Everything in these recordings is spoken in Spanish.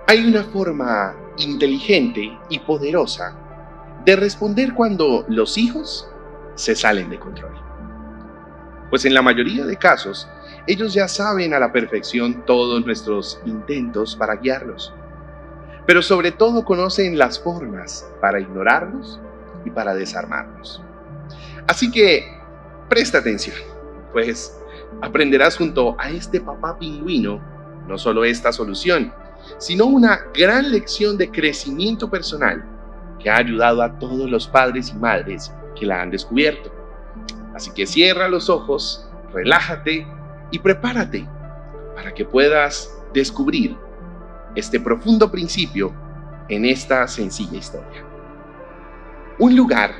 Hay una forma inteligente y poderosa de responder cuando los hijos se salen de control. Pues en la mayoría de casos, ellos ya saben a la perfección todos nuestros intentos para guiarlos, pero sobre todo conocen las formas para ignorarnos y para desarmarnos. Así que presta atención, pues aprenderás junto a este papá pingüino no solo esta solución, sino una gran lección de crecimiento personal que ha ayudado a todos los padres y madres que la han descubierto. Así que cierra los ojos, relájate y prepárate para que puedas descubrir este profundo principio en esta sencilla historia. Un lugar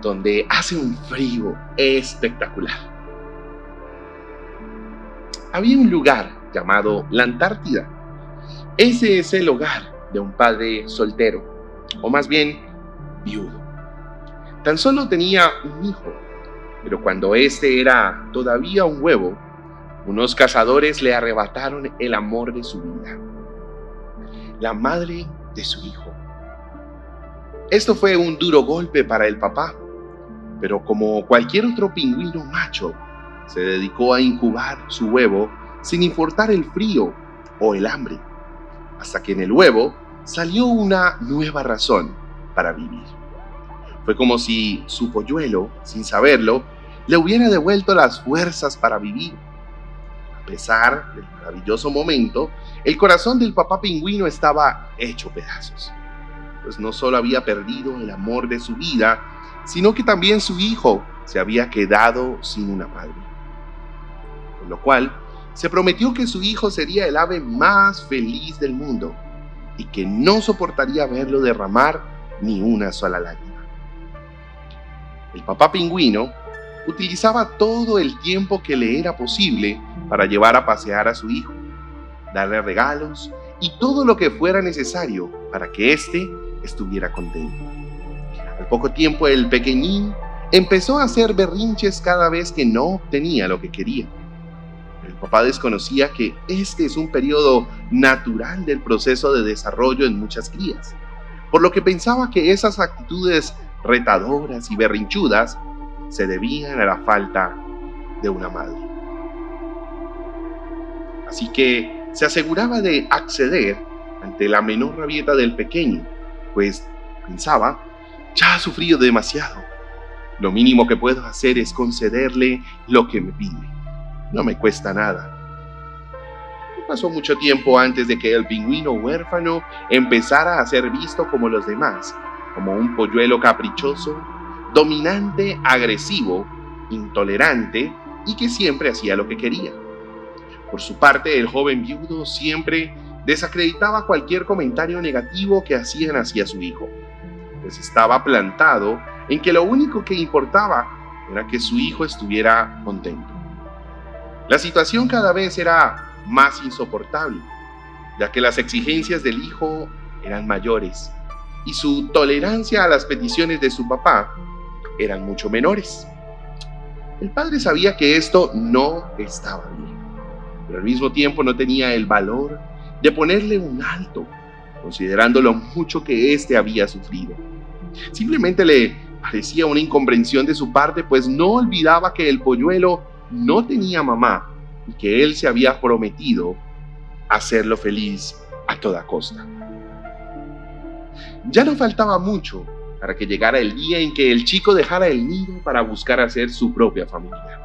donde hace un frío espectacular. Había un lugar llamado la Antártida. Ese es el hogar de un padre soltero, o más bien viudo. Tan solo tenía un hijo, pero cuando este era todavía un huevo, unos cazadores le arrebataron el amor de su vida, la madre de su hijo. Esto fue un duro golpe para el papá, pero como cualquier otro pingüino macho, se dedicó a incubar su huevo sin importar el frío o el hambre, hasta que en el huevo salió una nueva razón para vivir. Fue como si su polluelo, sin saberlo, le hubiera devuelto las fuerzas para vivir. A pesar del maravilloso momento, el corazón del papá pingüino estaba hecho pedazos, pues no solo había perdido el amor de su vida, sino que también su hijo se había quedado sin una madre. Con lo cual, se prometió que su hijo sería el ave más feliz del mundo y que no soportaría verlo derramar ni una sola lágrima. El papá pingüino utilizaba todo el tiempo que le era posible para llevar a pasear a su hijo, darle regalos y todo lo que fuera necesario para que éste estuviera contento. Al poco tiempo el pequeñín empezó a hacer berrinches cada vez que no obtenía lo que quería. El papá desconocía que este es un periodo natural del proceso de desarrollo en muchas crías, por lo que pensaba que esas actitudes retadoras y berrinchudas se debían a la falta de una madre. Así que se aseguraba de acceder ante la menor rabieta del pequeño, pues pensaba, ya ha sufrido demasiado. Lo mínimo que puedo hacer es concederle lo que me pide. No me cuesta nada. No pasó mucho tiempo antes de que el pingüino huérfano empezara a ser visto como los demás, como un polluelo caprichoso, dominante, agresivo, intolerante y que siempre hacía lo que quería. Por su parte, el joven viudo siempre desacreditaba cualquier comentario negativo que hacían hacia su hijo, pues estaba plantado en que lo único que importaba era que su hijo estuviera contento. La situación cada vez era más insoportable, ya que las exigencias del hijo eran mayores y su tolerancia a las peticiones de su papá eran mucho menores. El padre sabía que esto no estaba bien, pero al mismo tiempo no tenía el valor de ponerle un alto, considerando lo mucho que éste había sufrido. Simplemente le parecía una incomprensión de su parte, pues no olvidaba que el polluelo no tenía mamá y que él se había prometido hacerlo feliz a toda costa. Ya no faltaba mucho para que llegara el día en que el chico dejara el nido para buscar hacer su propia familia.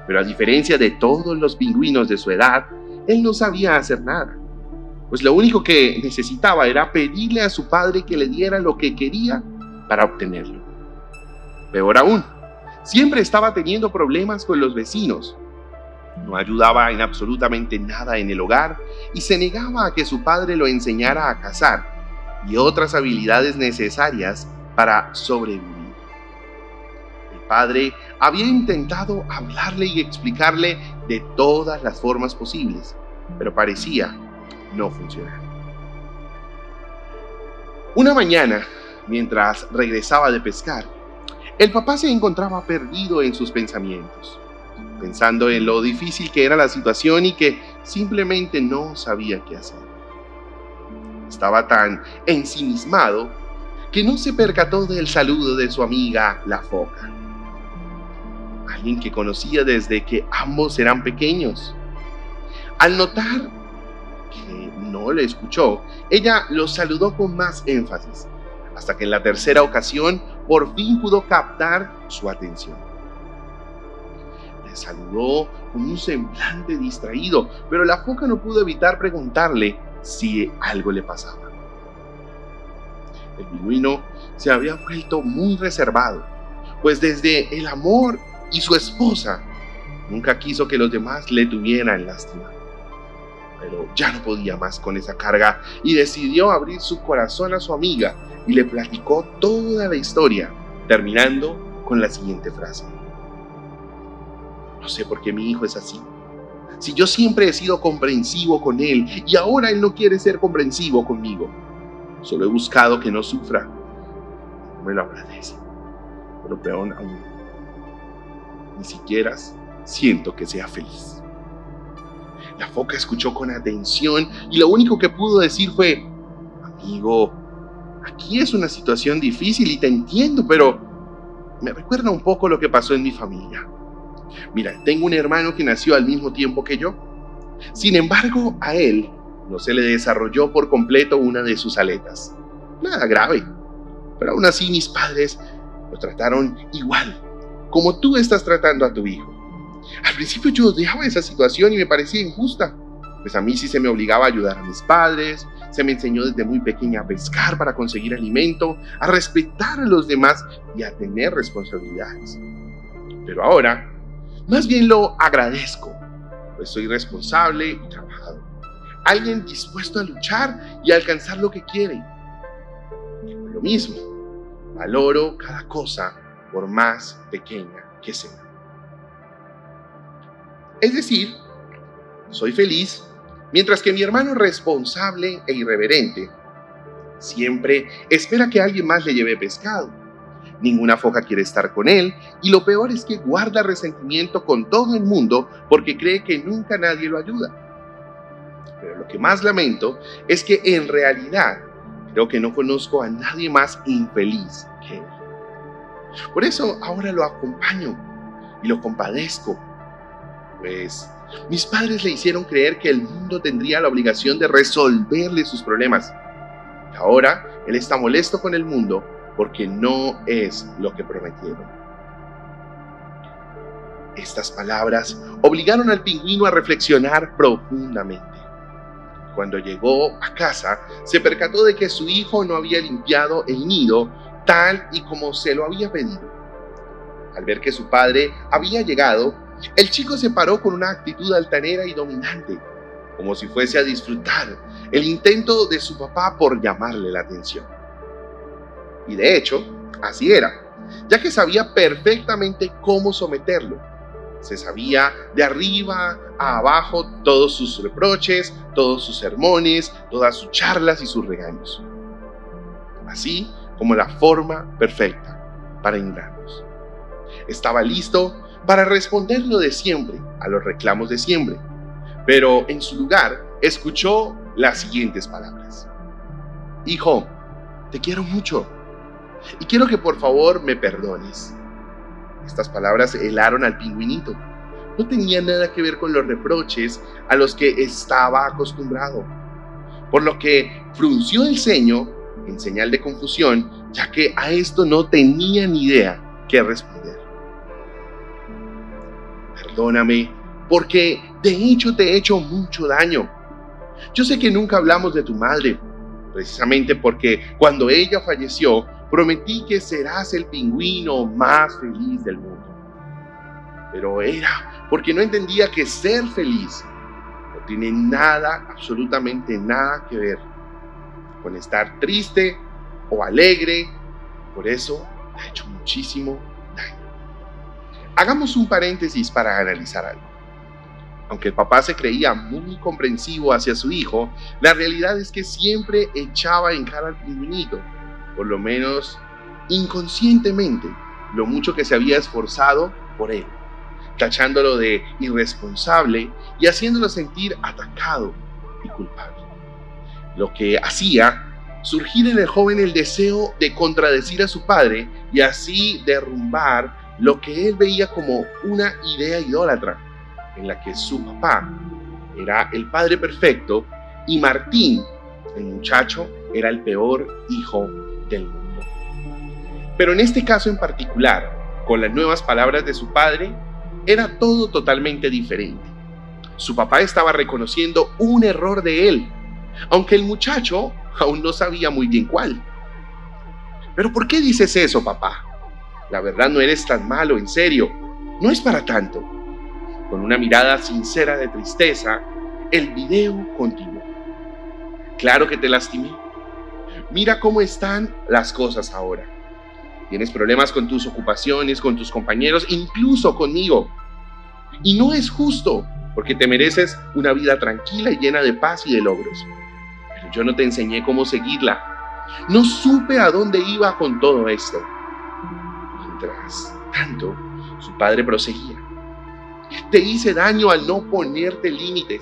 Pero a diferencia de todos los pingüinos de su edad, él no sabía hacer nada, pues lo único que necesitaba era pedirle a su padre que le diera lo que quería para obtenerlo. Peor aún, siempre estaba teniendo problemas con los vecinos. No ayudaba en absolutamente nada en el hogar y se negaba a que su padre lo enseñara a cazar y otras habilidades necesarias para sobrevivir. El padre había intentado hablarle y explicarle de todas las formas posibles, pero parecía no funcionar. Una mañana, mientras regresaba de pescar, el papá se encontraba perdido en sus pensamientos, pensando en lo difícil que era la situación y que simplemente no sabía qué hacer. Estaba tan ensimismado que no se percató del saludo de su amiga la foca, alguien que conocía desde que ambos eran pequeños. Al notar que no le escuchó, ella lo saludó con más énfasis, hasta que en la tercera ocasión por fin pudo captar su atención. Le saludó con un semblante distraído, pero la foca no pudo evitar preguntarle si algo le pasaba. El pingüino se había vuelto muy reservado, pues desde el amor y su esposa nunca quiso que los demás le tuvieran lástima. Pero ya no podía más con esa carga y decidió abrir su corazón a su amiga y le platicó toda la historia, terminando con la siguiente frase: no sé por qué mi hijo es así. Si yo siempre he sido comprensivo con él y ahora él no quiere ser comprensivo conmigo. Solo he buscado que no sufra. No me lo agradece. Pero peor aún, ni siquiera siento que sea feliz. La foca escuchó con atención y lo único que pudo decir fue: amigo, aquí es una situación difícil y te entiendo, pero me recuerda un poco lo que pasó en mi familia. Mira, tengo un hermano que nació al mismo tiempo que yo. Sin embargo, a él no se le desarrolló por completo una de sus aletas. Nada grave, pero aún así mis padres lo trataron igual, como tú estás tratando a tu hijo. Al principio yo odiaba esa situación y me parecía injusta, pues a mí sí se me obligaba a ayudar a mis padres, se me enseñó desde muy pequeña a pescar para conseguir alimento, a respetar a los demás y a tener responsabilidades. Pero ahora, más bien lo agradezco, pues soy responsable y trabajador. Alguien dispuesto a luchar y a alcanzar lo que quiere. Y por lo mismo, valoro cada cosa por más pequeña que sea. Es decir, soy feliz, mientras que mi hermano responsable e irreverente siempre espera que alguien más le lleve pescado. Ninguna foca quiere estar con él y lo peor es que guarda resentimiento con todo el mundo porque cree que nunca nadie lo ayuda. Pero lo que más lamento es que en realidad creo que no conozco a nadie más infeliz que él. Por eso ahora lo acompaño y lo compadezco, pues mis padres le hicieron creer que el mundo tendría la obligación de resolverle sus problemas. Y ahora él está molesto con el mundo porque no es lo que prometieron. Estas palabras obligaron al pingüino a reflexionar profundamente. Cuando llegó a casa, se percató de que su hijo no había limpiado el nido tal y como se lo había pedido. Al ver que su padre había llegado, el chico se paró con una actitud altanera y dominante, como si fuese a disfrutar el intento de su papá por llamarle la atención. Y de hecho, así era, ya que sabía perfectamente cómo someterlo. Se sabía de arriba a abajo todos sus reproches, todos sus sermones, todas sus charlas y sus regaños. Así como la forma perfecta para ignorarnos. Estaba listo para responder lo de siempre a los reclamos de siempre, pero en su lugar escuchó las siguientes palabras: hijo, te quiero mucho y quiero que por favor me perdones. Estas palabras helaron al pingüinito. No tenía nada que ver con los reproches a los que estaba acostumbrado, por lo que frunció el ceño en señal de confusión, ya que a esto no tenía ni idea qué responder. Perdóname, porque de hecho te he hecho mucho daño. Yo sé que nunca hablamos de tu madre, precisamente porque cuando ella falleció, prometí que serás el pingüino más feliz del mundo. Pero era porque no entendía que ser feliz no tiene nada, absolutamente nada que ver con estar triste o alegre. Por eso me ha hecho muchísimo daño. Hagamos un paréntesis para analizar algo. Aunque el papá se creía muy comprensivo hacia su hijo, la realidad es que siempre echaba en cara al pingüinito, por lo menos inconscientemente, lo mucho que se había esforzado por él, tachándolo de irresponsable y haciéndolo sentir atacado y culpable. lo que hacía surgir en el joven el deseo de contradecir a su padre y así derrumbar lo que él veía como una idea idólatra, en la que su papá era el padre perfecto y Martín, el muchacho, era el peor hijo del mundo. Pero en este caso en particular, con las nuevas palabras de su padre, era todo totalmente diferente. Su papá estaba reconociendo un error de él, aunque el muchacho aún no sabía muy bien cuál. ¿Pero por qué dices eso, papá? La verdad no eres tan malo, en serio. No es para tanto. Con una mirada sincera de tristeza, el video continuó. Claro que te lastimé. Mira cómo están las cosas ahora. Tienes problemas con tus ocupaciones, con tus compañeros, incluso conmigo. Y no es justo, porque te mereces una vida tranquila y llena de paz y de logros. Pero yo no te enseñé cómo seguirla. No supe a dónde iba con todo esto. Mientras tanto, su padre proseguía. Te hice daño al no ponerte límites,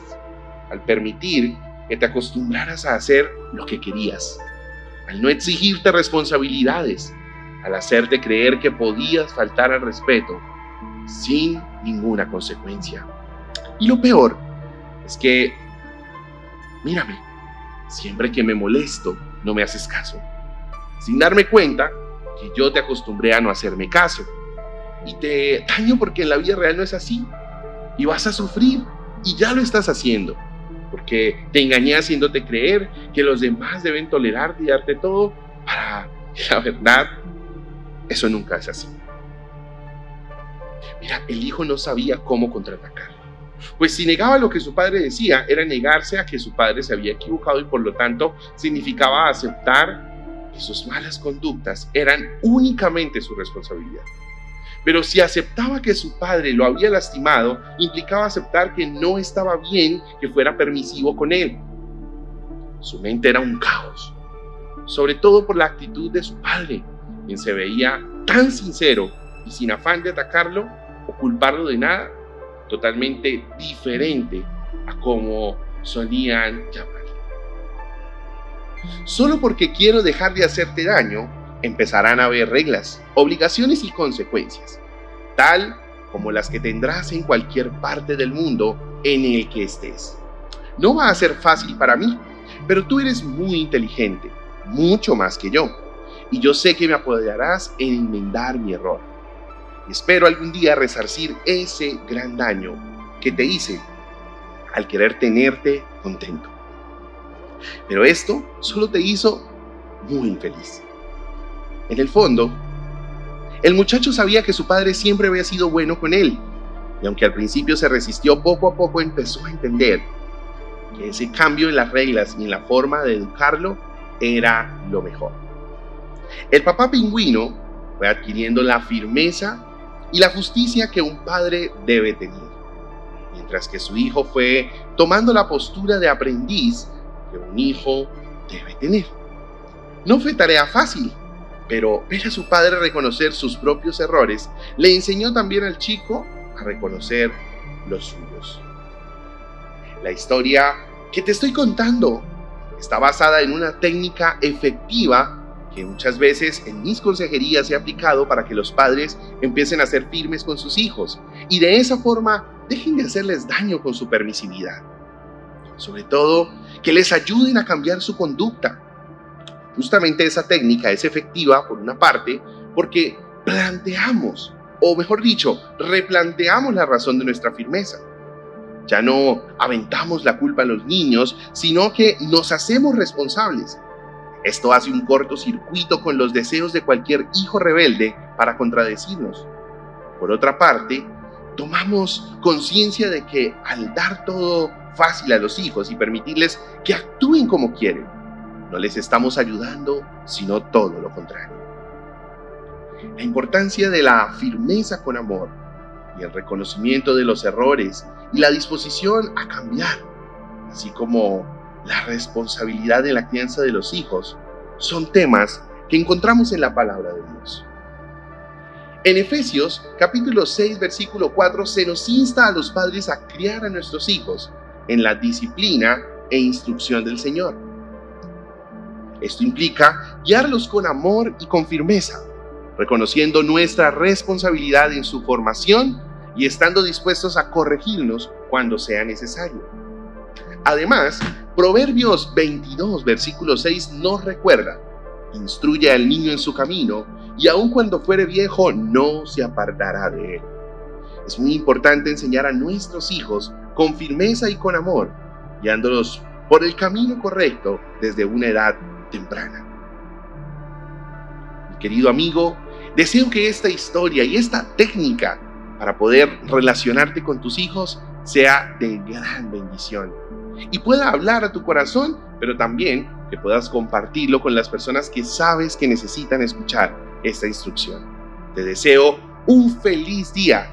al permitir que te acostumbraras a hacer lo que querías, al no exigirte responsabilidades, al hacerte creer que podías faltar al respeto sin ninguna consecuencia. Y lo peor es que, mírame, siempre que me molesto, no me haces caso, sin darme cuenta que yo te acostumbré a no hacerme caso. Y te daño porque en la vida real no es así. Y vas a sufrir, y ya lo estás haciendo, porque te engañé haciéndote creer que los demás deben tolerarte y darte todo, para la verdad, eso nunca es así. Mira, el hijo no sabía cómo contraatacar, pues si negaba lo que su padre decía, era negarse a que su padre se había equivocado y por lo tanto significaba aceptar que sus malas conductas eran únicamente su responsabilidad. Pero si aceptaba que su padre lo había lastimado, implicaba aceptar que no estaba bien que fuera permisivo con él. Su mente era un caos, sobre todo por la actitud de su padre, quien se veía tan sincero y sin afán de atacarlo o culparlo de nada, totalmente diferente a como solían llamarlo. Solo porque quiero dejar de hacerte daño, empezarán a haber reglas, obligaciones y consecuencias, tal como las que tendrás en cualquier parte del mundo en el que estés. No va a ser fácil para mí, pero tú eres muy inteligente, mucho más que yo, y yo sé que me apoyarás en enmendar mi error. Espero algún día resarcir ese gran daño que te hice al querer tenerte contento. Pero esto solo te hizo muy infeliz. En el fondo, el muchacho sabía que su padre siempre había sido bueno con él, y aunque al principio se resistió, poco a poco empezó a entender que ese cambio en las reglas y en la forma de educarlo era lo mejor. El papá pingüino fue adquiriendo la firmeza y la justicia que un padre debe tener, mientras que su hijo fue tomando la postura de aprendiz que un hijo debe tener. No fue tarea fácil, pero ver a su padre reconocer sus propios errores le enseñó también al chico a reconocer los suyos. La historia que te estoy contando está basada en una técnica efectiva que muchas veces en mis consejerías he aplicado para que los padres empiecen a ser firmes con sus hijos y de esa forma dejen de hacerles daño con su permisividad. Sobre todo, que les ayuden a cambiar su conducta. Justamente esa técnica es efectiva, por una parte, porque planteamos, o mejor dicho, replanteamos la razón de nuestra firmeza. Ya no aventamos la culpa a los niños, sino que nos hacemos responsables. Esto hace un cortocircuito con los deseos de cualquier hijo rebelde para contradecirnos. Por otra parte, tomamos conciencia de que al dar todo fácil a los hijos y permitirles que actúen como quieren, no les estamos ayudando, sino todo lo contrario. La importancia de la firmeza con amor y el reconocimiento de los errores y la disposición a cambiar, así como la responsabilidad en la crianza de los hijos, son temas que encontramos en la palabra de Dios. En Efesios, capítulo 6, versículo 4, se nos insta a los padres a criar a nuestros hijos en la disciplina e instrucción del Señor. Esto implica guiarlos con amor y con firmeza, reconociendo nuestra responsabilidad en su formación y estando dispuestos a corregirnos cuando sea necesario. Además, Proverbios 22, versículo 6 nos recuerda: instruye al niño en su camino, y aun cuando fuere viejo, no se apartará de él. Es muy importante enseñar a nuestros hijos con firmeza y con amor, guiándolos por el camino correcto desde una edad temprana. Mi querido amigo, deseo que esta historia y esta técnica para poder relacionarte con tus hijos sea de gran bendición y pueda hablar a tu corazón, pero también que puedas compartirlo con las personas que sabes que necesitan escuchar esta instrucción. Te deseo un feliz día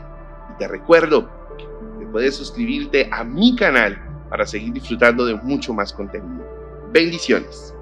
y te recuerdo que puedes suscribirte a mi canal para seguir disfrutando de mucho más contenido. Bendiciones.